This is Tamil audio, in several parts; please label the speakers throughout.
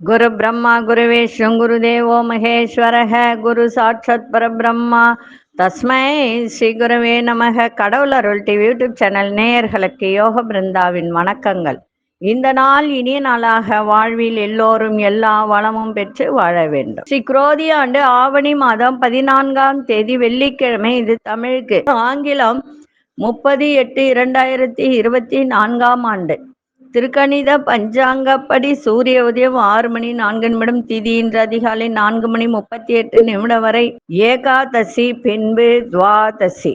Speaker 1: குரு பிரம்மா குரு விஷ்ணு குரு தேவோ மகேஸ்வரஹ குரு சாட்சாத் பரபிரம்மா தஸ்மை ஸ்ரீ குருவே நமக. கடவுள் அருள் டிவி யூடியூப் சேனல் நேயர்களுக்கு யோக பிருந்தாவின் வணக்கங்கள். இந்த நாள் இனிய நாளாக வாழ்வில் எல்லோரும் எல்லா வளமும் பெற்று வாழ வேண்டும். ஸ்ரீ குரோதி ஆண்டு ஆவணி மாதம் 14ஆம் தேதி வெள்ளிக்கிழமை. இது தமிழுக்கு ஆங்கிலம் 30/8/2024 ஆண்டு. திருக்கணித பஞ்சாங்கப்படி சூரிய உதயம் 6:04 திதி இன்று அதிகாலை 4:38 வரை ஏகாதசி, பின்பு துவாதசி.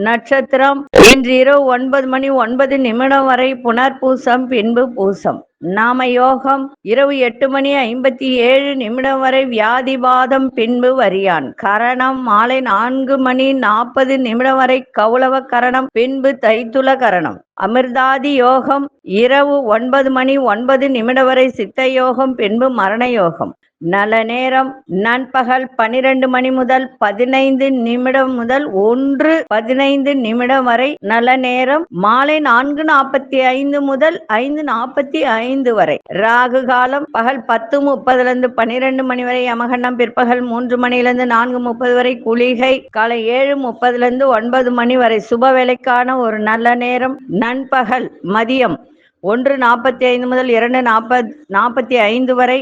Speaker 1: நட்சத்திரம் இன்று இரவு 9:09 வரை புனர்பூசம், பின்பு பூசம். நாம யோகம் இரவு 8:57 வரை வியாதிபாதம், பின்பு வரியான். கரணம் மாலை 4:40 வரை கௌளவ கரணம், பின்பு தைத்துல கரணம். அமிர்தாதி யோகம் இரவு 9:09 வரை சித்த யோகம், பின்பு மரண யோகம். நல்ல நேரம் நண்பகல் 12 முதல் 15 முதல் 1:15 வரை. நல்ல நேரம் மாலை 4:45 முதல் 5:45 வரை. ராகு காலம் பகல் 10:30 12 வரை. யமகண்டம் பிற்பகல் 3 மணியிலிருந்து 4:30 வரை. குளிகை காலை 7:30 9 வரை. சுப வேலைக்கான ஒரு நல்ல நேரம் நண்பகல் மதியம் 1:45 முதல் 2:45 வரை.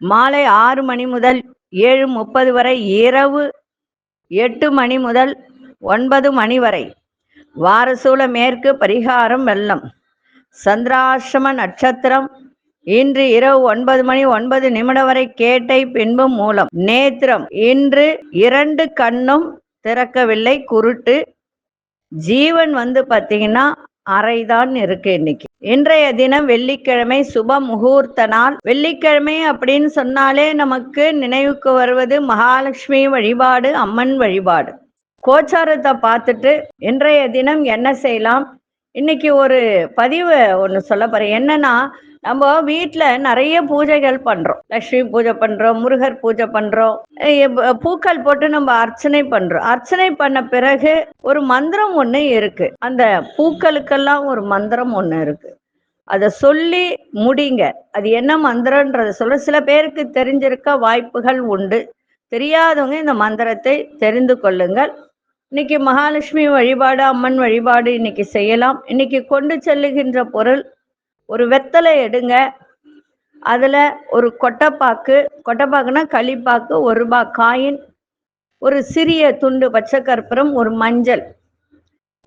Speaker 1: மாலை 6 முதல் 7:30 வரை. இரவு 8 முதல் 9 வரை. வாரசூல மேற்கு. பரிகாரம் வெள்ளம். சந்திராசிரம நட்சத்திரம் இன்று இரவு 9:09 வரை கேட்டை, பின்பு மூலம். நேத்திரம் இன்று 2 கண்ணும் திறக்கவில்லை, குருட்டு. ஜீவன் பார்த்தீங்கன்னா அரைதான் இருக்கு. இன்னைக்கு இன்றைய தினம் வெள்ளிக்கிழமை, சுப முகூர்த்த நாள். வெள்ளிக்கிழமை அப்படின்னு சொன்னாலே நமக்கு நினைவுக்கு வருவது மகாலட்சுமி வழிபாடு, அம்மன் வழிபாடு. கோச்சாரத்தை பார்த்துட்டு இன்றைய தினம் என்ன செய்யலாம், இன்னைக்கு ஒரு பதிவு ஒன்று சொல்ல போறேன். என்னன்னா, நம்ம வீட்டில் நிறைய பூஜைகள் பண்றோம். லட்சுமி பூஜை பண்றோம், முருகர் பூஜை பண்றோம், பூக்கள் போட்டு நம்ம அர்ச்சனை பண்றோம். அர்ச்சனை பண்ண பிறகு ஒரு மந்திரம் ஒன்று இருக்கு. அந்த பூக்களுக்கெல்லாம் ஒரு மந்திரம் ஒன்று இருக்கு. அதை சொல்லி முடிங்க. அது என்ன மந்திரன்றத சொல்ல சில பேருக்கு தெரிஞ்சிருக்க வாய்ப்புகள் உண்டு. தெரியாதவங்க இந்த மந்திரத்தை தெரிந்து கொள்ளுங்கள். இன்னைக்கு மகாலட்சுமி வழிபாடு, அம்மன் வழிபாடு இன்னைக்கு செய்யலாம். இன்னைக்கு கொண்டு செல்லுகின்ற பொருள் ஒரு வெத்தலை எடுங்க. அதுல ஒரு கொட்டைப்பாக்குனா களிப்பாக்கு, 1 ரூபாய் காயின், ஒரு சிறிய துண்டு பச்சை கற்பூரம், ஒரு மஞ்சள்,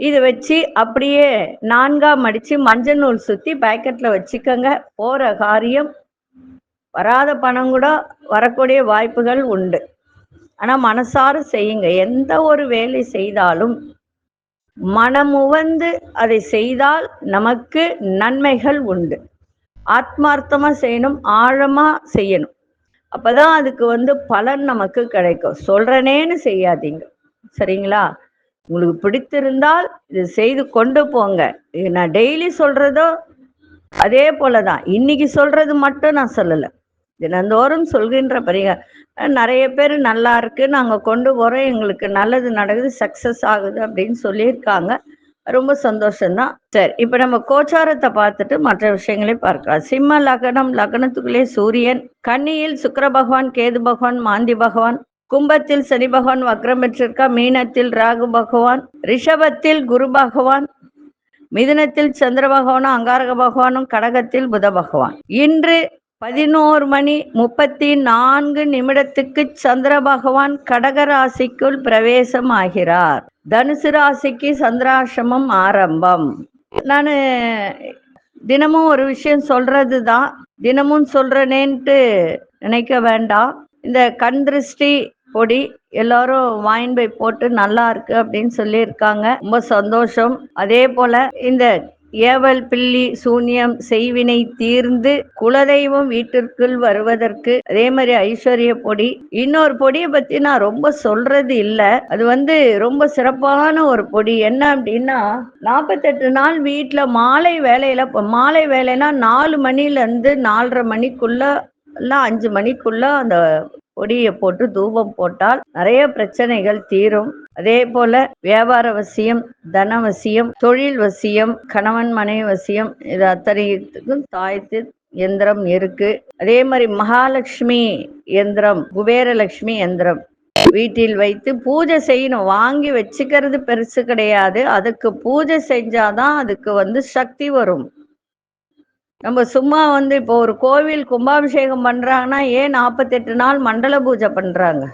Speaker 1: இது வச்சு அப்படியே 4ஆ மடிச்சு மஞ்சள் நூல் சுத்தி பேக்கெட்ல வச்சுக்கோங்க. போற காரியம், வராத பணம் கூட வரக்கூடிய வாய்ப்புகள் உண்டு. ஆனா மனசார செய்யுங்க. எந்த ஒரு வேலை செய்தாலும் மனமுவந்து அதை செய்தால் நமக்கு நன்மைகள் உண்டு. ஆத்மார்த்தமா செய்யணும், ஆழமா செய்யணும். அப்பதான் அதுக்கு பலன் நமக்கு கிடைக்கும். சொல்றனேன்னு செய்யாதீங்க, சரிங்களா? உங்களுக்கு பிடித்திருந்தால் இது செய்து கொண்டு போங்க. இது நான் டெய்லி சொல்றதோ அதே போலதான். இன்னைக்கு சொல்றது மட்டும் நான் சொல்லலை, தினந்தோறும் சொல்கின்ற பரிகாரம். நிறைய பேர் நல்லா இருக்கு, நாங்க கொண்டு போறோம், எங்களுக்கு நல்லது நடக்குது, சக்சஸ் ஆகுது அப்படின்னு சொல்லியிருக்காங்க. ரொம்ப சந்தோஷம்தான். சரி, இப்ப நம்ம கோச்சாரத்தை பார்த்துட்டு மற்ற விஷயங்களை பார்க்கலாம். சிம்ம லக்னம், லக்னத்துக்குள்ளே சூரியன். கன்னியில் சுக்கிர பகவான், கேது பகவான், மாந்தி பகவான். கும்பத்தில் சனி பகவான் வக்ரம் பெற்றிருக்கா. மீனத்தில் ராகு பகவான், ரிஷபத்தில் குரு பகவான், மிதுனத்தில் சந்திர பகவானும் அங்காரக பகவானும், கடகத்தில் புத பகவான். இன்று 11:34 சந்திர பகவான் கடக ராசிக்குள் பிரவேசம் ஆகிறார். தனுசு ராசிக்கு சந்திராசிரமம் ஆரம்பம். நான் தினமும் ஒரு விஷயம் சொல்றதுதான், தினமும் சொல்றேனேன்ட்டு நினைக்க வேண்டாம். இந்த கண் திருஷ்டி பொடி எல்லாரும் வாங்கிட்டு போய் போட்டு நல்லா இருக்கு அப்படின்னு சொல்லியிருக்காங்க. ரொம்ப சந்தோஷம். அதே போல இந்த ஏவல், பில்லி, சூன்யம், செய்வினை தீர்ந்து குலதெய்வம் வீட்டிற்குள் வருவதற்கு, அதே மாதிரி ஐஸ்வர்ய பொடி. இன்னொரு பொடியை பத்தி நான் ரொம்ப சொல்றது இல்லை, அது ரொம்ப சிறப்பான ஒரு பொடி. என்ன அப்படின்னா, 48 நாள் வீட்டுல மாலை வேலையில, மாலை வேலைன்னா 4 மணிலேருந்து 4:30 மணிக்குள்ள, இல்ல 5 மணிக்குள்ள அந்த பொடியை போட்டு தூபம் போட்டால் நிறைய பிரச்சனைகள் தீரும். அதே போல வியாபார வசியம், தன வசியம், தொழில் வசியம், கணவன் மனைவி வசியம், இது அத்தனைத்துக்கும் தாயத்து எந்திரம் இருக்கு. அதே மாதிரி மகாலட்சுமி எந்திரம், குபேரலட்சுமி எந்திரம் வீட்டில் வைத்து பூஜை செய்யணும். வாங்கி வச்சுக்கிறது பெருசு கிடையாது. அதுக்கு பூஜை செஞ்சாதான் அதுக்கு சக்தி வரும். நம்ம சும்மா இப்போ ஒரு கோவில் கும்பாபிஷேகம் பண்றாங்கன்னா ஏன் 48 நாள் மண்டல பூஜை பண்றாங்க?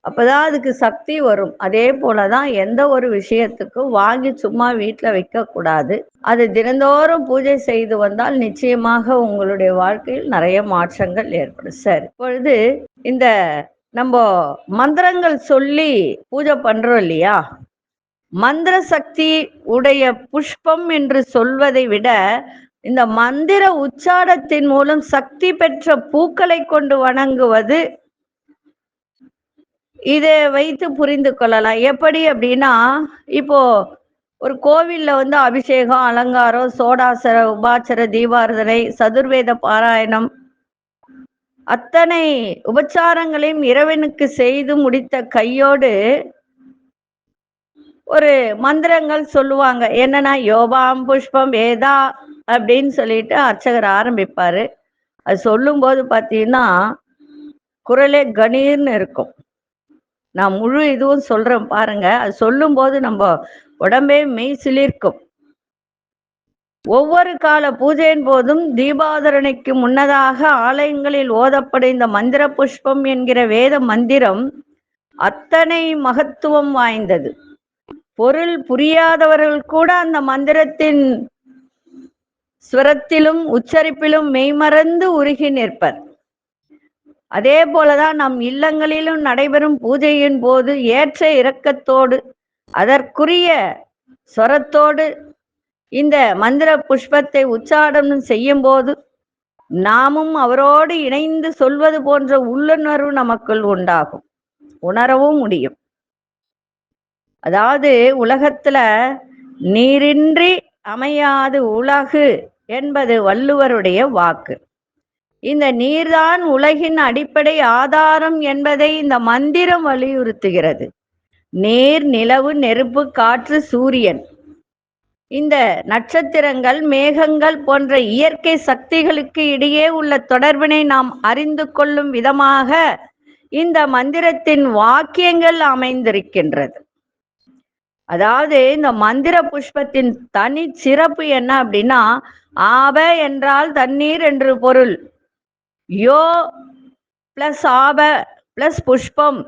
Speaker 1: அப்பதான் அதுக்கு சக்தி வரும். அதே போலதான் எந்த ஒரு விஷயத்துக்கும் வாங்கி சும்மா வீட்டுல வைக்க கூடாது. அது தினந்தோறும் பூஜை செய்து வந்தால் நிச்சயமாக உங்களுடைய வாழ்க்கையில் நிறைய மாற்றங்கள் ஏற்படும். சரி, இப்பொழுது இந்த நம்ம மந்திரங்கள் சொல்லி பூஜை பண்றோம் இல்லையா? மந்திர சக்தி உடைய புஷ்பம் என்று சொல்வதை விட இந்த மந்திர உச்சாடத்தின் மூலம் சக்தி பெற்ற பூக்களை கொண்டு வணங்குவது, இதை வைத்து புரிந்து கொள்ளலாம். எப்படி அப்படின்னா, இப்போ ஒரு கோவில்ல அபிஷேகம், அலங்காரம், சோடாசர, உபாச்சர, தீபாரதனை, சதுர்வேத பாராயணம், அத்தனை உபச்சாரங்களையும் இறைவனுக்கு செய்து முடித்த கையோடு ஒரு மந்திரங்கள் சொல்லுவாங்க. என்னன்னா, யோபாம் புஷ்பம் வேதா அப்படின்னு சொல்லிட்டு அர்ச்சகர் ஆரம்பிப்பாரு. அது சொல்லும் போது பார்த்தீங்கன்னா குரலே கணீர்னு இருக்கும். நான் முழு இதுவும் சொல்றேன் பாருங்க. அது சொல்லும் போது நம்ம உடம்பே மெய் சிலிர்க்கும். ஒவ்வொரு கால பூஜையின் போதும் தீபாதரணைக்கு முன்னதாக ஆலயங்களில் ஓதப்படும் இந்த மந்திர புஷ்பம் என்கிற வேத மந்திரம் அத்தனை மகத்துவம் வாய்ந்தது. பொருள் புரியாதவர்கள் கூட அந்த மந்திரத்தின் ஸ்வரத்திலும் உச்சரிப்பிலும் மெய்மறந்து உருகி நிற்பர். அதே போலதான் நம் இல்லங்களிலும் நடைபெறும் பூஜையின் போது ஏற்ற இரக்கத்தோடு அதற்குரிய ஸ்வரத்தோடு இந்த மந்திர புஷ்பத்தை உச்சாடனம் செய்யும் போது நாமும் அவரோடு இணைந்து சொல்வது போன்ற உள்ளுணர்வு நமக்குள் உண்டாகும், உணரவும் முடியும். அதாவது உலகத்துல நீரின்றி அமையாது உலகு என்பது வள்ளுவருடைய வாக்கு. இந்த நீர்தான் உலகின் அடிப்படை ஆதாரம் என்பதை இந்த மந்திரம் வலியுறுத்துகிறது. நீர், நிலவு, நெருப்பு, காற்று, சூரியன், இந்த நட்சத்திரங்கள், மேகங்கள் போன்ற இயற்கை சக்திகளுக்கு இடையே உள்ள தொடர்பினை நாம் அறிந்து கொள்ளும் விதமாக இந்த மந்திரத்தின் வாக்கியங்கள் அமைந்திருக்கின்றது. அதாவது இந்த மந்திர புஷ்பத்தின் தனி சிறப்பு என்ன அப்படின்னா, ஆப என்றால் தண்ணீர் என்று பொருள். யோ பிளஸ் ஆப பிளஸ் புஷ்பம்,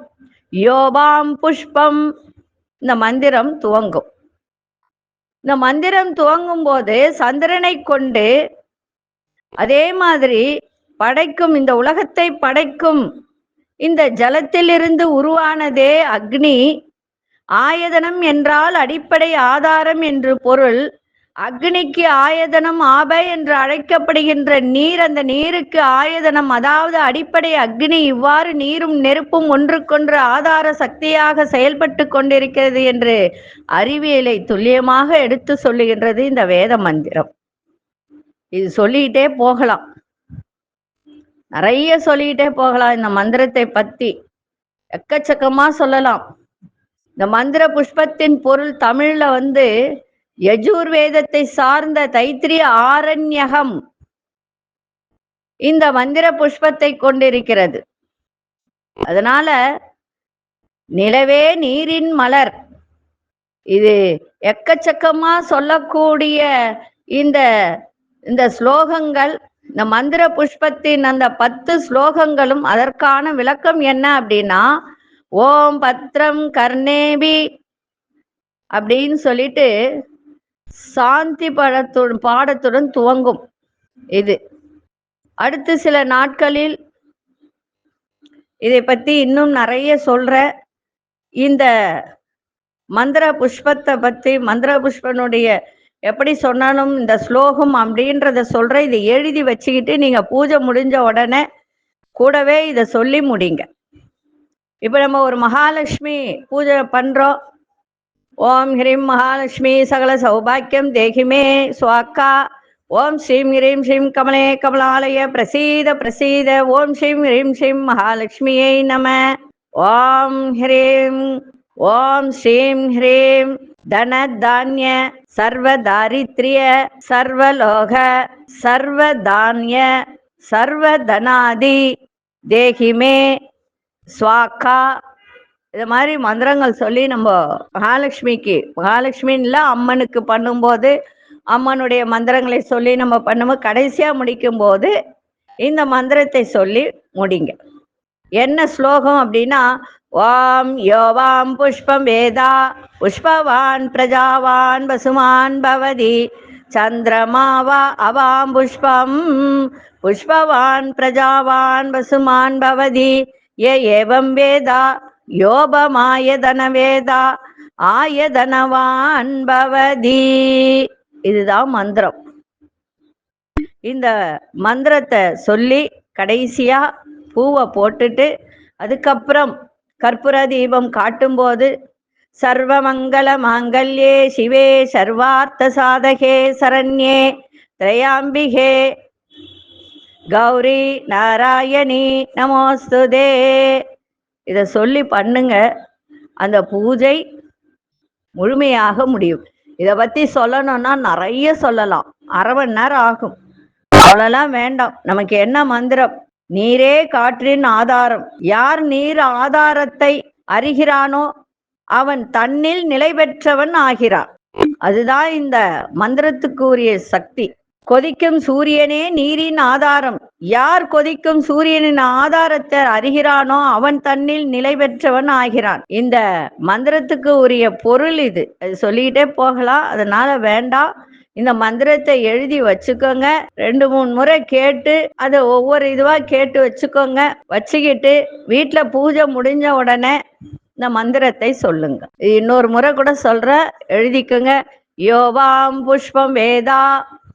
Speaker 1: யோபாம் புஷ்பம். இந்த மந்திரம் துவங்கும். இந்த மந்திரம் துவங்கும் போது சந்திரனை கொண்டு, அதே மாதிரி படைக்கும், இந்த உலகத்தை படைக்கும் இந்த ஜலத்திலிருந்து உருவானதே அக்னி. ஆயதனம் என்றால் அடிப்படை ஆதாரம் என்று பொருள். அக்னிக்கு ஆயதனம் ஆப என்று அழைக்கப்படுகின்ற நீர், அந்த நீருக்கு ஆயதனம், அதாவது அடிப்படை அக்னி. இவ்வாறு நீரும் நெருப்பும் ஒன்றுக்கொன்று ஆதார சக்தியாக செயல்பட்டு கொண்டிருக்கிறது என்று அறிவியலை துல்லியமாக எடுத்து சொல்லுகின்றது இந்த வேத மந்திரம். இது சொல்லிக்கிட்டே போகலாம், நிறைய சொல்லிக்கிட்டே போகலாம். இந்த மந்திரத்தை பத்தி எக்கச்சக்கமா சொல்லலாம். இந்த மந்திர புஷ்பத்தின் பொருள் தமிழ்ல யஜுர்வேதத்தை சார்ந்த தைத்திரிய ஆரண்யகம் இந்த மந்திர புஷ்பத்தை கொண்டிருக்கிறது. அதனால நிலவே நீரின் மலர், இது எக்கச்சக்கமா சொல்லக்கூடிய இந்த ஸ்லோகங்கள், இந்த மந்திர புஷ்பத்தின் அந்த 10 ஸ்லோகங்களும் அதற்கான விளக்கம் என்ன அப்படின்னா, ஓம் பத்ரம் கர்ணேபி அப்படின்னு சொல்லிட்டு சாந்தி பாடத்துடன் துவங்கும். இது அடுத்து சில நாட்களில் இதை பத்தி இன்னும் நிறைய சொல்ற. இந்த மந்திர புஷ்பத்தை பத்தி, மந்திர புஷ்பனுடைய எப்படி சொன்னாலும் இந்த ஸ்லோகம் அப்படின்றத சொல்ற. இதை எழுதி வச்சுக்கிட்டு நீங்க பூஜை முடிஞ்ச உடனே கூடவே இதை சொல்லி முடிங்க. இப்ப நம்ம ஒரு மகாலட்சுமி பூஜை பண்றோம். ஓம் ஹ்ரீம் மகாலட்சுமி சகல சௌபாக்கியம் தேகிமே சுவாக்கா. ஓம் ஸ்ரீம் ஹ்ரீம் ஸ்ரீம் கமலே கமலாலய பிரசீத பிரசீத. ஓம் ஸ்ரீம் ஹ்ரீம் ஸ்ரீம் மகாலட்சுமியை நம. ஓம் ஹ்ரீம் ஓம் ஸ்ரீம் ஹ்ரீம் தன தானிய சர்வதாரித்ரிய சர்வலோக சர்வதானிய சர்வதனாதி தேகிமே ஸ்வாக்கா. இது மாதிரி மந்திரங்கள் சொல்லி நம்ம மகாலட்சுமின்னு அம்மனுக்கு பண்ணும்போது அம்மனுடைய மந்திரங்களை சொல்லி நம்ம பண்ணும்போது கடைசியா முடிக்கும் போது இந்த மந்திரத்தை சொல்லி முடிங்க. என்ன ஸ்லோகம் அப்படின்னா, ஓம் யோவாம் புஷ்பம் வேதா புஷ்பவான் பிரஜாவான் வசுமான் பவதி சந்திரமாவா அவாம் புஷ்பம் புஷ்பவான் பிரஜாவான் வசுமான் பவதி ஏவம் வேதா யோபமாயதன வேதா ஆயதனவான் பவதி. இதுதான் மந்திரம். இந்த மந்திரத்தை சொல்லி கடைசியா பூவை போட்டுட்டு அதுக்கப்புறம் கற்பூர தீபம் காட்டும்போது சர்வமங்கள மாங்கல்யே சிவே சர்வார்த்த சாதகே சரண்யே திரையாம்பிகே கௌரி நாராயணி நமோஸ்துதே. இதை சொல்லி பண்ணுங்க, அந்த பூஜை முழுமையாக முடியும். இதை பத்தி சொல்லணும்னா நிறைய சொல்லலாம், அரை மணி நேரம் ஆகும். அவ்வளோலாம் வேண்டாம். நமக்கு என்ன மந்திரம்? நீரே காற்றின் ஆதாரம். யார் நீர் ஆதாரத்தை அறிகிறானோ அவன் தன்னில் நிலை பெற்றவன் ஆகிறான். அதுதான் இந்த மந்திரத்துக்கு உரிய சக்தி. கொதிக்கும் சூரியனே நீரின் ஆதாரம். யார் கொதிக்கும் சூரியனின் ஆதாரத்தை அறிகிறானோ அவன் தன்னில் நிலை பெற்றவன் ஆகிறான். இந்த மந்திரத்துக்கு உரிய பொருள் இது. அது சொல்லிக்கிட்டே போகலாம், அதனால வேண்டாம். இந்த மந்திரத்தை எழுதி வச்சுக்கோங்க. 2-3 முறை கேட்டு அதை ஒவ்வொரு இதுவா கேட்டு வச்சுக்கோங்க. வச்சுக்கிட்டு வீட்டுல பூஜை முடிஞ்ச உடனே இந்த மந்திரத்தை சொல்லுங்க. இன்னொரு முறை கூட சொல்ற, எழுதிக்கோங்க. யோவாம் புஷ்பம் வேதா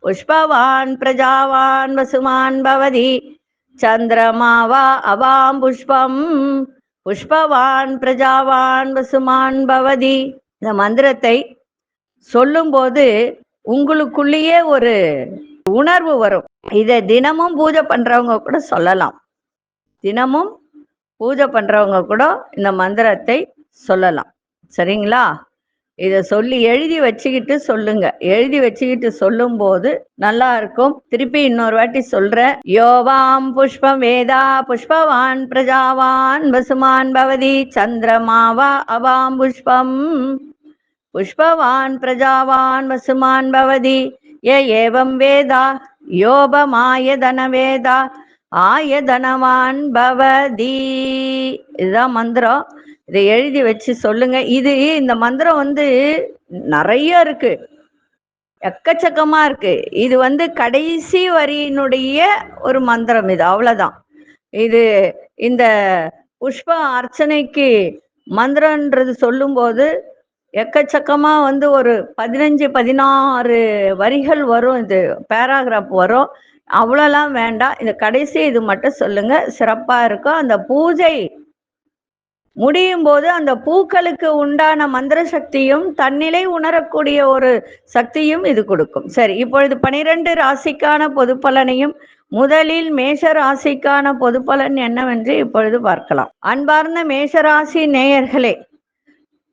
Speaker 1: புஷ்பவான் பிரஜாவான் வசுமான் பவதி சந்திரமாவா அவாம் புஷ்பம் புஷ்பவான் பிரஜாவான் வசுமான் பவதி. இந்த மந்திரத்தை சொல்லும்போது உங்களுக்குள்ளேயே ஒரு உணர்வு வரும். இதை தினமும் பூஜை பண்றவங்க கூட சொல்லலாம். தினமும் பூஜை பண்றவங்க கூட இந்த மந்திரத்தை சொல்லலாம். சரிங்களா? இதை சொல்லி எழுதி வச்சுக்கிட்டு சொல்லுங்க. எழுதி வச்சுக்கிட்டு சொல்லும் போது நல்லா இருக்கும். திருப்பி இன்னொரு வாட்டி சொல்றேன். யோவாம் புஷ்பம் வேதா புஷ்பவான் பிரஜாவான் வசுமான் பவதி சந்திரமாவா அவாம் புஷ்பம் புஷ்பவான் பிரஜாவான் வசுமான் பவதி ஏவம் வேதா யோபமாயதன வேதா ஆயதனவான் பவதி. இதுதான் மந்திரம். இதை எழுதி வச்சு சொல்லுங்க. இந்த மந்திரம் நிறைய இருக்கு, எக்கச்சக்கமா இருக்கு. இது கடைசி வரியினுடைய ஒரு மந்திரம். இது அவ்வளவுதான். இது இந்த புஷ்ப அர்ச்சனைக்கு மந்திரன்றது சொல்லும் போது எக்கச்சக்கமா ஒரு 15-16 வரிகள் வரும். இது பேராகிராஃப் வரும். அவ்வளோலாம் வேண்டாம். இந்த கடைசி இது மட்டும் சொல்லுங்க, சிறப்பா இருக்கும். அந்த பூஜை முடியும் போது அந்த பூக்களுக்கு உண்டான மந்திர சக்தியும் தன்னிலை உணரக்கூடிய ஒரு சக்தியும் இது கொடுக்கும். சரி, இப்பொழுது 12 ராசிக்கான பொது பலனையும் முதலில் மேஷ ராசிக்கான பொது பலன் என்னவென்று இப்பொழுது பார்க்கலாம். அன்பார்ந்த மேஷராசி நேயர்களே,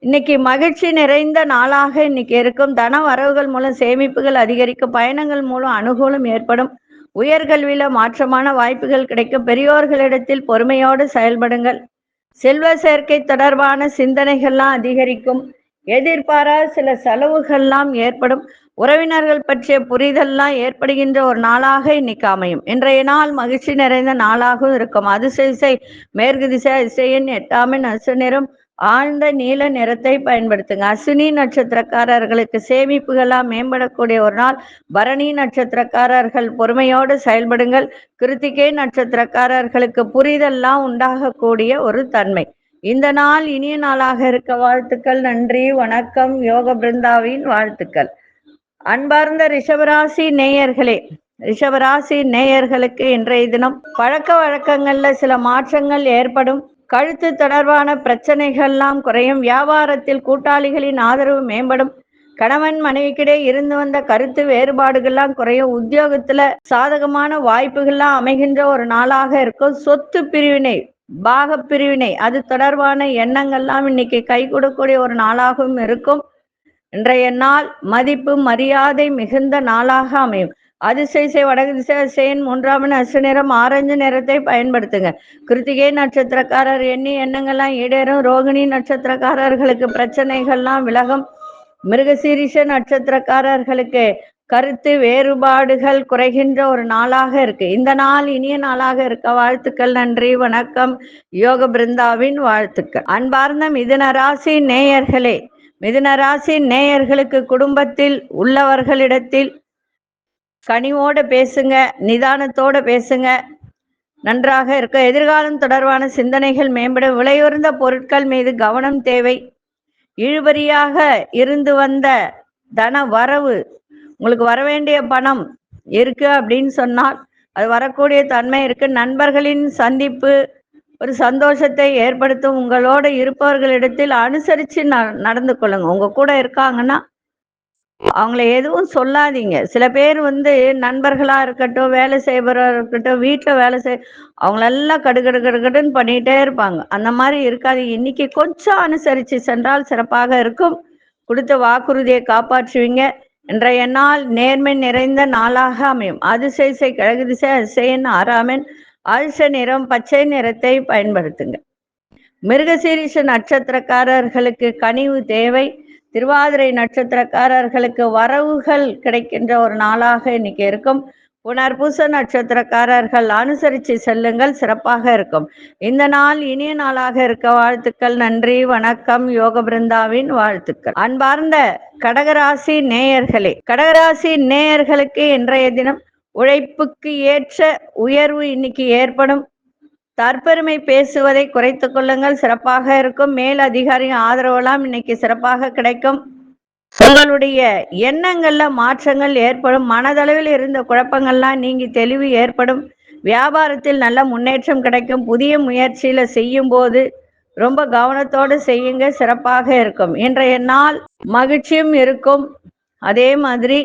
Speaker 1: இன்னைக்கு மகிழ்ச்சி நிறைந்த நாளாக இன்னைக்கு இருக்கும். தன வரவுகள் மூலம் சேமிப்புகள் அதிகரிக்கும். பயணங்கள் மூலம் அனுகூலம் ஏற்படும். உயர்கல்வியில மாற்றமான வாய்ப்புகள் கிடைக்கும். பெரியோர்களிடத்தில் பொறுமையோடு செயல்படுங்கள். செல்வ சேர்க்கை தொடர்பான சிந்தனைகள்லாம் அதிகரிக்கும். எதிர்பாராத சில செலவுகள்லாம் ஏற்படும். உறவினர்கள் பற்றிய புரிதல்லாம் ஏற்படுகின்ற ஒரு நாளாக இன்னைக்கு அமையும். இன்றைய நாள் மகிழ்ச்சி நிறைந்த நாளாகவும் இருக்கும். அதிசய மேற்கு திசை அதிசயன் 8ஆம் அசு நிறம் ஆழ்ந்த நீல நிறத்தை பயன்படுத்துங்க. அஸ்வினி நட்சத்திரக்காரர்களுக்கு சேமிப்புகளாக மேம்படக்கூடிய ஒரு நாள். பரணி நட்சத்திரக்காரர்கள் பொறுமையோடு செயல்படுங்கள். கிருத்திகை நட்சத்திரக்காரர்களுக்கு புரிதல்லாம் உண்டாகக்கூடிய ஒரு தன்மை. இந்த நாள் இனிய நாளாக இருக்க வாழ்த்துக்கள். நன்றி, வணக்கம். யோக பிருந்தாவின் வாழ்த்துக்கள். அன்பார்ந்த ரிஷபராசி நேயர்களே, ரிஷபராசி நேயர்களுக்கு இன்றைய தினம் பழக்க வழக்கங்கள்ல சில மாற்றங்கள் ஏற்படும். கழுத்து தொடர்பான பிரச்சனைகள்லாம் குறையும். வியாபாரத்தில் கூட்டாளிகளின் ஆதரவு மேம்படும். கணவன் மனைவிக்கிடையே இருந்து வந்த கருத்து வேறுபாடுகள்லாம் குறையும். உத்தியோகத்துல சாதகமான வாய்ப்புகள்லாம் அமைகின்ற ஒரு நாளாக இருக்கும். சொத்து பிரிவினை, பாக பிரிவினை, அது தொடர்பான எண்ணங்கள்லாம் இன்னைக்கு கை கொடுக்கக்கூடிய ஒரு நாளாகவும் இருக்கும். இன்றைய நாள் மதிப்பு மரியாதை மிகுந்த நாளாக அமையும். அதிசய வடக்கு திசை அதிசயன் 3ஆம் அசுநிறம் ஆரஞ்சு நிறத்தை பயன்படுத்துங்க. கிருத்திகை நட்சத்திரக்காரர் எண்ணி எண்ணங்கள்லாம் ஈடேறும். ரோகிணி நட்சத்திரக்காரர்களுக்கு பிரச்சனைகள்லாம் விலகும். மிருகசீரிஷ நட்சத்திரக்காரர்களுக்கு கருத்து வேறுபாடுகள் குறைகின்ற ஒரு நாளாக இருக்கு. இந்த நாள் இனிய நாளாக இருக்க வாழ்த்துக்கள். நன்றி, வணக்கம். யோக பிருந்தாவின் வாழ்த்துக்கள். அன்பார்ந்த மிதுன ராசி நேயர்களே, மிதுன ராசி நேயர்களுக்கு குடும்பத்தில் உள்ளவர்களிடத்தில் கனிவோட பேசுங்க, நிதானத்தோட பேசுங்க, நன்றாக இருக்க. எதிர்காலம் தொடர்பான சிந்தனைகள் மேம்படும். விலையுறந்த பொருட்கள் மீது கவனம் தேவை. இழுபறியாக இருந்து வந்த தன வரவு, உங்களுக்கு வரவேண்டிய பணம் இருக்கு அப்படின்னு சொன்னால் அது வரக்கூடிய தன்மை இருக்கு. நண்பர்களின் சந்திப்பு ஒரு சந்தோஷத்தை ஏற்படுத்தும். உங்களோட இருப்பவர்களிடத்தில் அனுசரித்து நடந்து கொள்ளுங்க. உங்க கூட இருக்காங்கன்னா அவங்கள எதுவும் சொல்லாதீங்க. சில பேர் நண்பர்களா இருக்கட்டும், வேலை செய்பவராக இருக்கட்டும், வீட்டில் வேலை அவங்களெல்லாம் கடுன்னு பண்ணிகிட்டே இருப்பாங்க. அந்த மாதிரி இருக்காது. இன்னைக்கு கொஞ்சம் அனுசரித்து சென்றால் சிறப்பாக இருக்கும். கொடுத்த வாக்குறுதியை காப்பாற்றுவீங்க. இன்றைய நாள் நேர்மை நிறைந்த நாளாக அமையும். அதிசய கிழக்கு திசை அதிசயன் 6ஆம் அதிர்ஷ்ட நிறம் பச்சை நிறத்தை பயன்படுத்துங்க. மிருகசீரிஷ நட்சத்திரக்காரர்களுக்கு கனிவு தேவை. திருவாதிரை நட்சத்திரக்காரர்களுக்கு வரவுகள் கிடைக்கின்ற ஒரு நாளாக இன்னைக்கு இருக்கும். புனர்பூச நட்சத்திரக்காரர்கள் அனுசரித்து செல்லுங்கள், சிறப்பாக இருக்கும். இந்த நாள் இனிய நாளாக இருக்க வாழ்த்துக்கள். நன்றி, வணக்கம். யோக பிருந்தாவின் வாழ்த்துக்கள். அன்பார்ந்த கடகராசி நேயர்களே, கடகராசி நேயர்களுக்கு இன்றைய தினம் உழைப்புக்கு ஏற்ற உயர்வு இன்னைக்கு ஏற்படும். தற்பெருமை பேசுவதை குறைத்து கொள்ளுங்கள், சிறப்பாக இருக்கும். மேல் அதிகாரியின் ஆதரவெல்லாம் இன்னைக்கு சிறப்பாக கிடைக்கும். உங்களுடைய எண்ணங்கள்ல மாற்றங்கள் ஏற்படும். மனதளவில் இருந்த குழப்பங்கள்லாம் நீங்கி தெளிவு ஏற்படும். வியாபாரத்தில் நல்ல முன்னேற்றம் கிடைக்கும். புதிய முயற்சியில செய்யும் போது ரொம்ப கவனத்தோடு செய்யுங்க, சிறப்பாக இருக்கும். இன்றைய நாள் மகிழ்ச்சியும் இருக்கும், அதே மாதிரி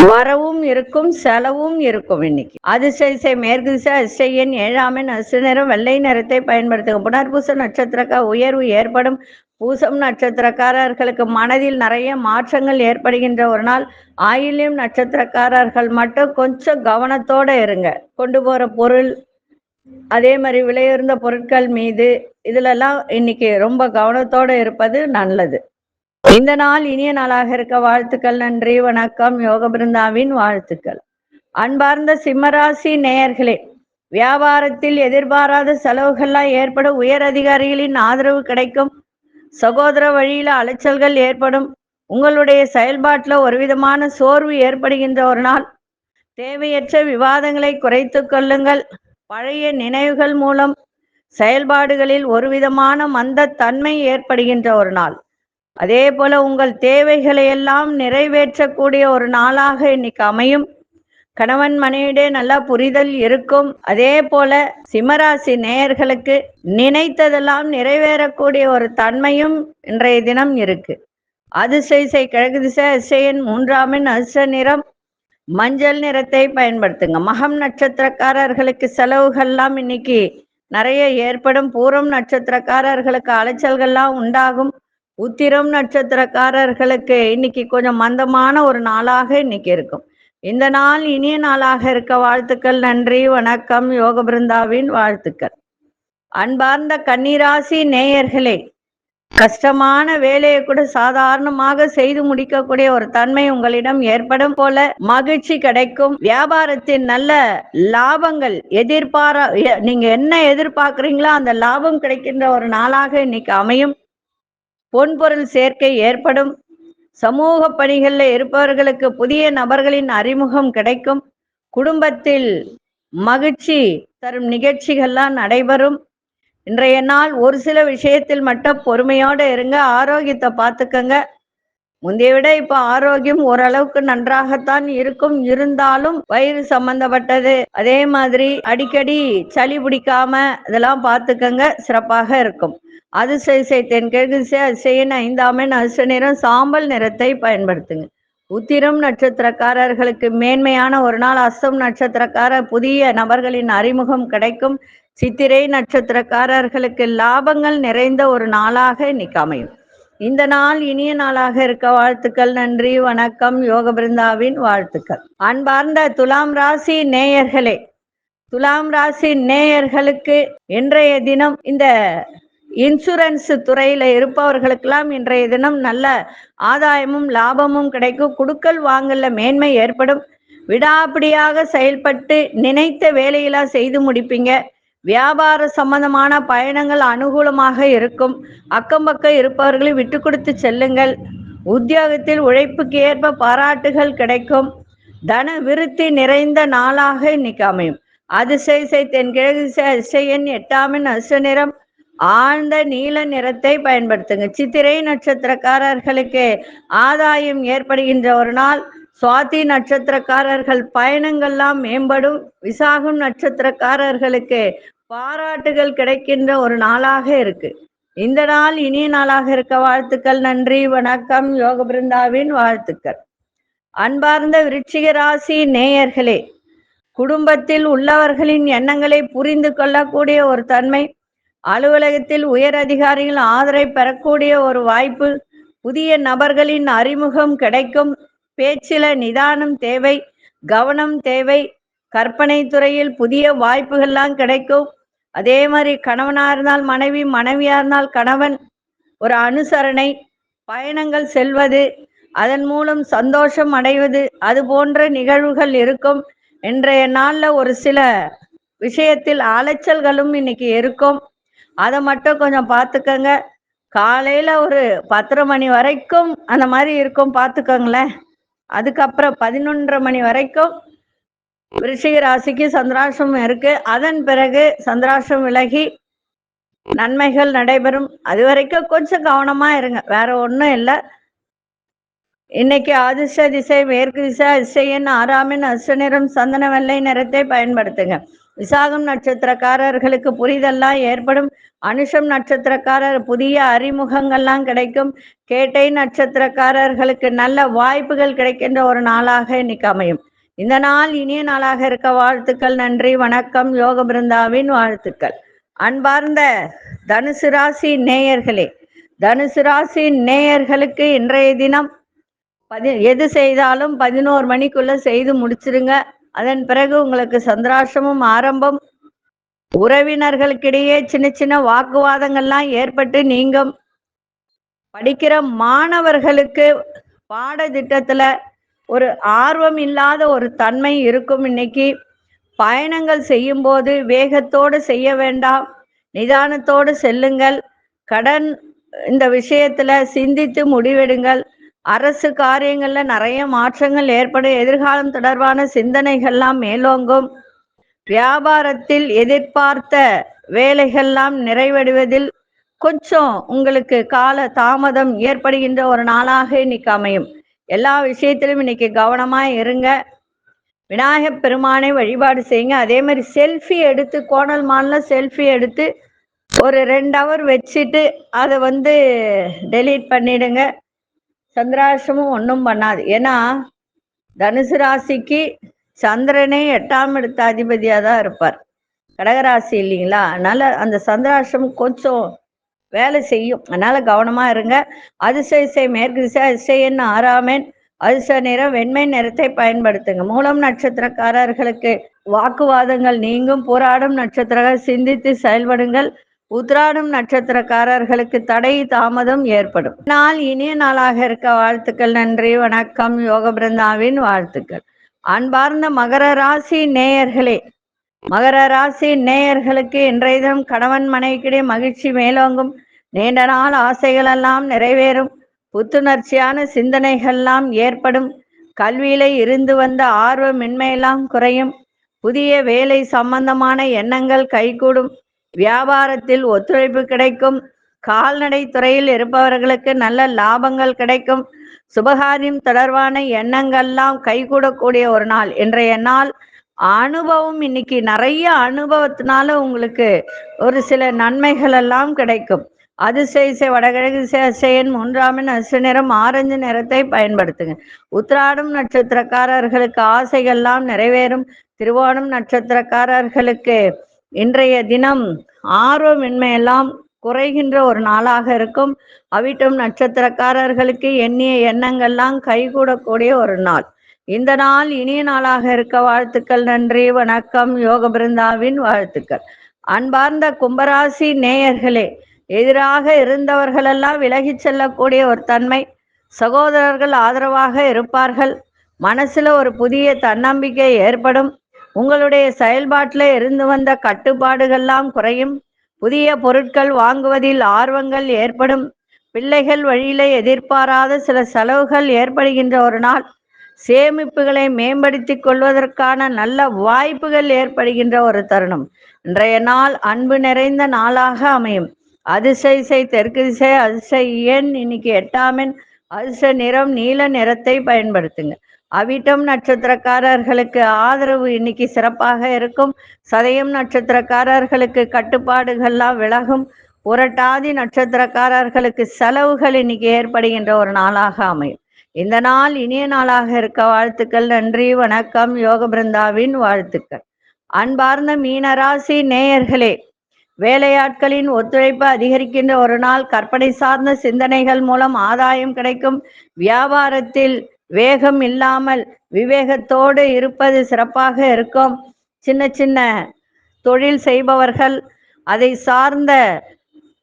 Speaker 1: வரவும் இருக்கும், செலவும் இருக்கும். இன்னைக்கு அதிசய மேற்கு திசை அதிசயன் 7ஆம் அசுநிறம் வெள்ளை நிறத்தை பயன்படுத்துங்க. புனர்பூச நட்சத்திரக்க உயர்வு ஏற்படும். பூசம் நட்சத்திரக்காரர்களுக்கு மனதில் நிறைய மாற்றங்கள் ஏற்படுகின்ற ஒரு நாள். ஆயில்யம் நட்சத்திரக்காரர்கள் மட்டும் கொஞ்சம் கவனத்தோட இருங்க. கொண்டு போற பொருள், அதே மாதிரி விலையுறந்த பொருட்கள் மீது இதுலெல்லாம் இன்னைக்கு ரொம்ப கவனத்தோட இருப்பது நல்லது. இந்த நாள் இனிய நாளாக இருக்க வாழ்த்துக்கள். நன்றி, வணக்கம். யோக பிருந்தாவின் வாழ்த்துக்கள். அன்பார்ந்த சிம்மராசி நேயர்களே, வியாபாரத்தில் எதிர்பாராத செலவுகள்லாம் ஏற்படும். உயர் அதிகாரிகளின் ஆதரவு கிடைக்கும். சகோதர வழியில அலைச்சல்கள் ஏற்படும். உங்களுடைய செயல்பாட்டில் ஒரு விதமான சோர்வு ஏற்படுகின்ற ஒரு நாள். தேவையற்ற விவாதங்களை குறைத்து கொள்ளுங்கள். பழைய நினைவுகள் மூலம் செயல்பாடுகளில் ஒரு விதமான மந்த தன்மை ஏற்படுகின்ற ஒரு நாள். அதே போல உங்கள் தேவைகளை எல்லாம் நிறைவேற்றக்கூடிய ஒரு நாளாக இன்னைக்கு அமையும். கணவன் மனைவியிடையே நல்ல புரிதல் இருக்கும். அதே போல சிம்மராசி நேயர்களுக்கு நினைத்ததெல்லாம் நிறைவேறக்கூடிய ஒரு தன்மையும் இன்றைய தினம் இருக்கு. அதிசய கிழக்கு திசை அதிசயன் 3ஆம் அதிர்ஷ்ட நிறம் மஞ்சள் நிறத்தை பயன்படுத்துங்க. மகம் நட்சத்திரக்காரர்களுக்கு செலவுகள்லாம் இன்னைக்கு நிறைய ஏற்படும். பூரம் நட்சத்திரக்காரர்களுக்கு அலைச்சல்கள்லாம் உண்டாகும். உத்திரம் நட்சத்திரக்காரர்களுக்கு இன்னைக்கு கொஞ்சம் மந்தமான ஒரு நாளாக இன்னைக்கு இருக்கும். இந்த நாள் இனிய நாளாக இருக்க வாழ்த்துக்கள். நன்றி, வணக்கம். யோக பிருந்தாவின் வாழ்த்துக்கள். அன்பார்ந்த கன்னிராசி நேயர்களே, கஷ்டமான வேலையை கூட சாதாரணமாக செய்து முடிக்கக்கூடிய ஒரு தன்மை உங்களிடம் ஏற்படும் போல மகிழ்ச்சி கிடைக்கும். வியாபாரத்தின் நல்ல லாபங்கள் நீங்க என்ன எதிர்பார்க்குறீங்களோ அந்த லாபம் கிடைக்கின்ற ஒரு நாளாக இன்னைக்கு அமையும். பொன்பொருள் சேர்க்கை ஏற்படும். சமூக பணிகளில் இருப்பவர்களுக்கு புதிய நபர்களின் அறிமுகம் கிடைக்கும். குடும்பத்தில் மகிழ்ச்சி தரும் நிகழ்ச்சிகள்லாம் நடைபெறும். இன்றைய நாள் ஒரு சில விஷயத்தில் மட்டும் பொறுமையோடு இருங்க. ஆரோக்கியத்தை பார்த்துக்கங்க. முந்தைய விட இப்ப ஆரோக்கியம் ஓரளவுக்கு நன்றாகத்தான் இருக்கும். இருந்தாலும் வயிறு சம்பந்தப்பட்டது, அதே மாதிரி அடிக்கடி சளி பிடிக்காம இதெல்லாம் பார்த்துக்கங்க, சிறப்பாக இருக்கும். அதிசய தென்கிழக்கு திசை அதிசயன் 5ஆம் அதிர்ஷ்ட நிறம் சாம்பல் நிறத்தை பயன்படுத்துங்க. உத்திரம் நட்சத்திரக்காரர்களுக்கு மேன்மையான ஒரு நாள். அஸ்தம் நட்சத்திரக்கார புதிய நபர்களின் அறிமுகம் கிடைக்கும். சித்திரை நட்சத்திரக்காரர்களுக்கு லாபங்கள் நிறைந்த ஒரு நாளாக இன்னைக்கு அமையும். இந்த நாள் இனிய நாளாக இருக்க வாழ்த்துக்கள். நன்றி, வணக்கம். யோக பிருந்தாவின் வாழ்த்துக்கள். அன்பார்ந்த துலாம் ராசி நேயர்களே, துலாம் ராசி நேயர்களுக்கு இன்றைய தினம் இந்த இன்சூரன்ஸ் துறையில இருப்பவர்களுக்கெல்லாம் இன்றைய தினம் நல்ல ஆதாயமும் லாபமும் கிடைக்கும். குடுக்கல் வாங்கல மேன்மை ஏற்படும். விடாப்பிடியாக செயல்பட்டு நினைத்த வேலையெல்லாம் செய்து முடிப்பீங்க. வியாபார சம்பந்தமான பயணங்கள் அனுகூலமாக இருக்கும். அக்கம் பக்கம் இருப்பவர்களை விட்டு கொடுத்து செல்லுங்கள். உத்தியோகத்தில் உழைப்புக்கு ஏற்ப பாராட்டுகள் கிடைக்கும். தன விருத்தி நிறைந்த நாளாக இன்னைக்கு அமையும். அதிசய தென்கிழக்கு அதிசயன் 8ஆம் அசு நிறம் ஆழ்ந்த நீல நிறத்தை பயன்படுத்துங்க. சித்திரை நட்சத்திரக்காரர்களுக்கு ஆதாயம் ஏற்படுகின்ற ஒரு நாள். சுவாதி நட்சத்திரக்காரர்கள் பயணங்கள்லாம் மேம்படும். விசாகம் நட்சத்திரக்காரர்களுக்கு பாராட்டுகள் கிடைக்கின்ற ஒரு நாளாக இருக்கு. இந்த நாள் இனிய நாளாக இருக்க வாழ்த்துக்கள். நன்றி, வணக்கம். யோக பிருந்தாவின் வாழ்த்துக்கள். அன்பார்ந்த விருச்சிக ராசி நேயர்களே, குடும்பத்தில் உள்ளவர்களின் எண்ணங்களை புரிந்து கொள்ளக்கூடிய ஒரு தன்மை, அலுவலகத்தில் உயர் அதிகாரிகள் ஆதரவை பெறக்கூடிய ஒரு வாய்ப்பு, புதிய நபர்களின் அறிமுகம் கிடைக்கும். பேச்சில நிதானம் தேவை, கவனம் தேவை. கற்பனை துறையில் புதிய வாய்ப்புகள்லாம் கிடைக்கும். அதே மாதிரி கணவனா இருந்தால் மனைவி, மனைவியா இருந்தால் கணவன், ஒரு அனுசரணை, பயணங்கள் செல்வது, அதன் மூலம் சந்தோஷம் அடைவது, அது போன்ற நிகழ்வுகள் இருக்கும். இன்றைய நாள்ல ஒரு சில விஷயத்தில் அலைச்சல்களும் இன்னைக்கு இருக்கும். அதை மட்டும் கொஞ்சம் பார்த்துக்கங்க. காலையில ஒரு 10:30 மணி வரைக்கும் அந்த மாதிரி இருக்கும், பார்த்துக்கோங்களேன். அதுக்கப்புறம் 11:30 மணி வரைக்கும் விருச்சிக ராசிக்கு சந்திராஷ்டம் இருக்கு. அதன் பிறகு சந்திராஷ்டம் விலகி நன்மைகள் நடைபெறும். அது வரைக்கும் கொஞ்சம் கவனமா இருங்க, வேற ஒன்றும் இல்லை. இன்னைக்கு அதிர்ஷ்ட திசை மேற்கு திசை. அதிசயன் 6ஆம் அசு நிறம் சந்தன வெள்ளை நிறத்தை பயன்படுத்துங்க. விசாகம் நட்சத்திரக்காரர்களுக்கு புரிதெல்லாம் ஏற்படும். அனுஷம் நட்சத்திரக்காரர் புதிய அறிமுகங்கள்லாம் கிடைக்கும். கேட்டை நட்சத்திரக்காரர்களுக்கு நல்ல வாய்ப்புகள் கிடைக்கின்ற ஒரு நாளாக இன்னைக்கு அமையும். இந்த நாள் இனிய நாளாக இருக்க வாழ்த்துக்கள். நன்றி, வணக்கம். யோக பிருந்தாவின் வாழ்த்துக்கள். அன்பார்ந்த தனுசு ராசி நேயர்களே, தனுசு ராசி நேயர்களுக்கு இன்றைய தினம் எது செய்தாலும் 11 மணிக்குள்ள செய்து முடிச்சிருங்க. அதன் பிறகு உங்களுக்கு சந்திராஷ்டமும் ஆரம்பம். உறவினர்களுக்கிடையே சின்ன சின்ன வாக்குவாதங்கள்லாம் ஏற்பட்டு நீங்கும். படிக்கிற மாணவர்களுக்கு பாடத்திட்டத்துல ஒரு ஆர்வம் இல்லாத ஒரு தன்மை இருக்கும். இன்னைக்கு பயணங்கள் செய்யும் போது வேகத்தோடு செய்ய வேண்டாம், நிதானத்தோடு செல்லுங்கள். கடன் இந்த விஷயத்துல சிந்தித்து முடிவெடுங்கள். அரசு காரியங்கள்ல நிறைய மாற்றங்கள் ஏற்படும். எதிர்காலம் தொடர்பான சிந்தனைகள்லாம் மேலோங்கும். வியாபாரத்தில் எதிர்பார்த்த வேலைகள்லாம் நிறைவடைவதில் கொஞ்சம் உங்களுக்கு கால தாமதம் ஏற்படுகின்ற ஒரு நாளாக இன்னைக்கு அமையும். எல்லா விஷயத்திலும் இன்னைக்கு கவனமா இருங்க. விநாயகப் பெருமானை வழிபாடு செய்யுங்க. அதே மாதிரி செல்ஃபி எடுத்து, கோணல் மால்ல செல்ஃபி எடுத்து ஒரு 2 ஹவர் வச்சுட்டு அதை டெலீட் பண்ணிடுங்க. சந்திராஷ்டமும் ஒன்றும் பண்ணாது. ஏன்னா தனுசு ராசிக்கு சந்திரனே 8ஆம் இடத்து அதிபதியாக தான் இருப்பார், கடகராசி இல்லைங்களா? அதனால அந்த சந்திராஷ்டம் கொஞ்சம் வேலை செய்யும். அதனால கவனமா இருங்க. அதிசய மேற்கு திசை. அதிசயன் 6ஆம் எண். அதிர்ஷ்ட நிறம் வெண்மை நிறத்தை பயன்படுத்துங்க. மூலம் நட்சத்திரக்காரர்களுக்கு வாக்குவாதங்கள் நீங்கும். போராடும் நட்சத்திரங்கள் சிந்தித்து செயல்படுங்கள். உத்திராடம் நட்சத்திரக்காரர்களுக்கு தடை தாமதம் ஏற்படும். நாள் இனிய நாளாக இருக்க வாழ்த்துக்கள். நன்றி, வணக்கம். யோக பிருந்தாவின் வாழ்த்துக்கள். அன்பார்ந்த மகர ராசி நேயர்களே, மகர ராசி நேயர்களுக்கு இன்றைய தினம் கணவன் மனைவிக்கிடையே மகிழ்ச்சி மேலோங்கும். நீண்ட நாள் ஆசைகள் எல்லாம் நிறைவேறும். புத்துணர்ச்சியான சிந்தனைகள்லாம் ஏற்படும். கல்வியில இருந்து வந்த ஆர்வமின்மையெல்லாம் குறையும். புதிய வேலை சம்பந்தமான எண்ணங்கள் கைகூடும். வியாபாரத்தில் ஒத்துழைப்பு கிடைக்கும். கால்நடை துறையில் இருப்பவர்களுக்கு நல்ல லாபங்கள் கிடைக்கும். சுபகாரியம் தொடர்பான எண்ணங்கள்லாம் கைகூடக்கூடிய ஒரு நாள் இன்றைய நாள். அனுபவம் இன்னைக்கு நிறைய அனுபவத்தினால உங்களுக்கு ஒரு சில நன்மைகள் எல்லாம் கிடைக்கும். அதிசய வடகிழக்கு அதிசயன் 3ஆம் அசு நிறம் ஆரஞ்சு நிறத்தை பயன்படுத்துங்க. உத்திராடம் நட்சத்திரக்காரர்களுக்கு ஆசைகள்லாம் நிறைவேறும். திருவோணம் நட்சத்திரக்காரர்களுக்கு இன்றைய தினம் ஆர்வமின்மையெல்லாம் குறைகின்ற ஒரு நாளாக இருக்கும். அவிட்டம் நட்சத்திரக்காரர்களுக்கு எண்ணிய எண்ணங்கள்லாம் கைகூடக்கூடிய ஒரு நாள். இந்த நாள் இனிய நாளாக இருக்க வாழ்த்துக்கள். நன்றி, வணக்கம். யோக பிருந்தாவின் வாழ்த்துக்கள். அன்பார்ந்த கும்பராசி நேயர்களே, எதிராக இருந்தவர்களெல்லாம் விலகிச் செல்லக்கூடிய ஒரு தன்மை. சகோதரர்கள் ஆதரவாக இருப்பார்கள். மனசுல ஒரு புதிய தன்னம்பிக்கை ஏற்படும். உங்களுடைய செயல்பாட்டில் இருந்து வந்த கட்டுப்பாடுகள்லாம் குறையும். புதிய பொருட்கள் வாங்குவதில் ஆர்வங்கள் ஏற்படும். பிள்ளைகள் வழியில எதிர்பாராத சில செலவுகள் ஏற்படுகின்ற ஒரு நாள். சேமிப்புகளை மேம்படுத்தி கொள்வதற்கான நல்ல வாய்ப்புகள் ஏற்படுகின்ற ஒரு தருணம். இன்றைய நாள் அன்பு நிறைந்த நாளாக அமையும். அதிசய தெற்கு திசை, அதிசய எண் இன்னைக்கு 8ஆம் எண், அதிர்ஷ்ட நிறம் நீல நிறத்தை பயன்படுத்துங்க. அவிட்டம் நட்சத்திரக்காரர்களுக்கு ஆதரவு இன்னைக்கு சிறப்பாக இருக்கும். சதயம் நட்சத்திரக்காரர்களுக்கு கட்டுப்பாடுகள்லாம் விலகும். புரட்டாதி நட்சத்திரக்காரர்களுக்கு செலவுகள் இன்னைக்கு ஏற்படுகின்ற ஒரு நாளாக அமையும். இந்த நாள் இனிய நாளாக இருக்க வாழ்த்துக்கள். நன்றி, வணக்கம். யோக பிருந்தாவின் வாழ்த்துக்கள். அன்பார்ந்த மீனராசி நேயர்களே, வேலையாட்களின் ஒத்துழைப்பு அதிகரிக்கின்ற ஒரு நாள். கற்பனை சார்ந்த சிந்தனைகள் மூலம் ஆதாயம் கிடைக்கும். வியாபாரத்தில் வேகம் இல்லாமல் விவேகத்தோடு இருப்பது சிறப்பாக இருக்கும். சின்ன சின்ன தொழில் செய்பவர்கள், அதை சார்ந்த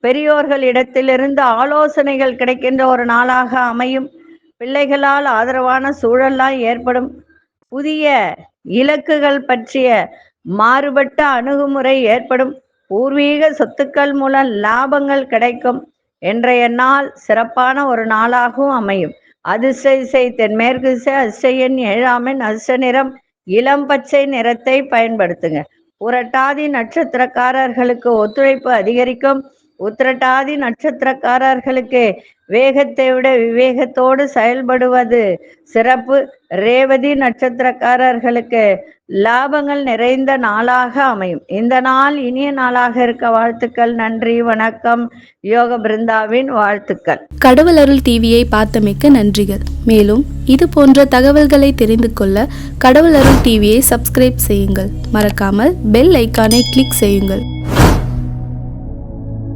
Speaker 1: பெரியோர்களிடத்திலிருந்து ஆலோசனைகள் கிடைக்கின்ற ஒரு நாளாக அமையும். பிள்ளைகளால் ஆதரவான சூழல்லாம் ஏற்படும். புதிய இலக்குகள் பற்றிய மாறுபட்ட அணுகுமுறை ஏற்படும். பூர்வீக சொத்துக்கள் மூலம் லாபங்கள் கிடைக்கும். இன்றைய நாள் சிறப்பான ஒரு நாளாகவும் அமையும். அதிசய தென்மேற்கு திசை, அதிசய எண் 7ஆம் எண், அதிர்ஷ்ட நிறம் இளம் பச்சை நிறத்தை பயன்படுத்துங்க. புரட்டாதி நட்சத்திரக்காரர்களுக்கு ஒத்துழைப்பு அதிகரிக்கும். உத்திரட்டாதி நட்சத்திரக்காரர்களுக்கு வேகத்தை விட விவேகத்தோடு செயல்படுவது சிறப்பு. ரேவதி நட்சத்திரக்காரர்களுக்கு லாபங்கள் நிறைந்த நாளாக அமையும். இந்த நாள் இனிய நாளாக இருக்க வாழ்த்துக்கள். நன்றி, வணக்கம். யோக பிருந்தாவின் வாழ்த்துக்கள்.
Speaker 2: கடவுள் அருள் டிவியை பார்த்தமைக்கு நன்றிகள். மேலும் இது போன்ற தகவல்களை தெரிந்து கொள்ள கடவுள் அருள் டிவியை சப்ஸ்கிரைப் செய்யுங்கள். மறக்காமல் பெல் ஐக்கானை கிளிக் செய்யுங்கள்.